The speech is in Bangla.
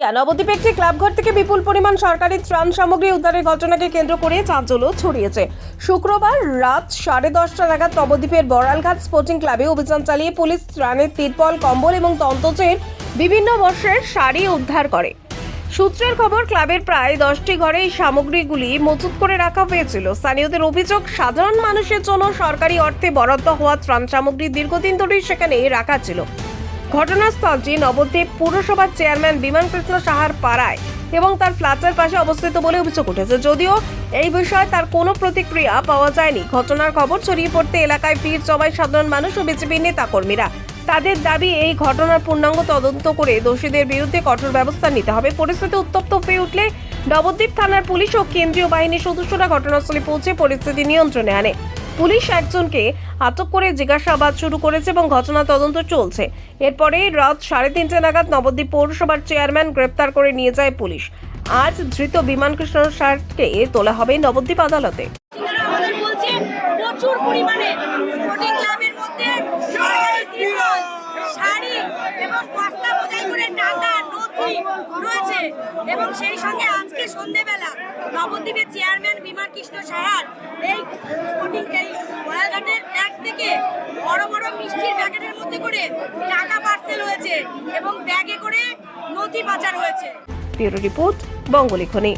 নবদ্বীপে একটি ক্লাবঘর থেকে বিপুল পরিমাণ সরকারি ত্রাণ সামগ্রী উদ্ধারের ঘটনাকে কেন্দ্র করে চাঞ্চল্য ছড়িয়েছে। শুক্রবার রাত 10:30 নাগাদ নবদ্বীপের বড়ালঘাট স্পোর্টিং ক্লাবে অভিযান চালিয়ে পুলিশ ত্রাণের তিরপল, কম্বল এবং তন্তচের বিভিন্ন বর্ষের শাড়ি উদ্ধার করে। সূত্রের খবর, ক্লাবের প্রায় 10টি ঘরে এই সামগ্রীগুলি মজুত করে রাখা হয়েছিল। স্থানীয়দের অভিযোগ, সাধারণ মানুষের জন্য সরকারি অর্থে বরাদ্দ হওয়া ত্রাণ সামগ্রী দীর্ঘদিন ধরেই সেখানে রাখা ছিল। ঘটনাস্থলটি নবদ্বীপ পুরসভার চেয়ারম্যান বিমান কৃষ্ণ সাহার পাড়ায় এবং তার ফ্ল্যাটের পাশে অবস্থিত বলে অভিযোগ উঠেছে। যদিও এই বিষয়ে তার কোনো প্রতিক্রিয়া পাওয়া যায়নি। ঘটনার খবর ছড়িয়ে পড়তে এলাকায় ভিড় জমায় সাধারণ মানুষ ও বিজেপির নেতাকর্মীরা। তাদের দাবি, এই ঘটনার পূর্ণাঙ্গ তদন্ত করে দোষীদের বিরুদ্ধে কঠোর ব্যবস্থা নিতে হবে। পরিস্থিতি উত্তপ্ত হয়ে উঠলে নবদ্বীপ থানার পুলিশ ও কেন্দ্রীয় বাহিনীর সদস্যরা ঘটনাস্থলে পৌঁছে পরিস্থিতি নিয়ন্ত্রণে আনে। পুলিশ একজনকে আটক করে জিজ্ঞাসাবাদ শুরু করেছে এবং ঘটনা তদন্ত চলছে। এরপরে রাত 3:30 নাগাদ নবদ্বীপ পৌরসভার চেয়ারম্যান গ্রেপ্তার করে নিয়ে যায় পুলিশ। আজ ধৃত বিমান কৃষ্ণ সারকে তোলা হবে নবদ্বীপ আদালতে। আমাদের বলছে প্রচুর পরিমাণে স্পোর্টিং ক্লাবের মধ্যে সরকারি ত্রিপল, শাড়ি এবং বস্তা বোঝাই করে টাকা, নথি রয়েছে। এবং সেই সঙ্গে আজকে সন্ধ্যেবেলা নবদ্বীপের চেয়ারম্যান বিমান কৃষ্ণ সাহার এই স্পোর্টিং বড়ালঘাটের ট্যাগ থেকে বড় বড় মিষ্টির প্যাকেটের মধ্যে করে টাকা পার্সেল হয়েছে এবং ব্যাগে করে নথি পাচার হয়েছে। Bureau report, বঙ্গলিখনি।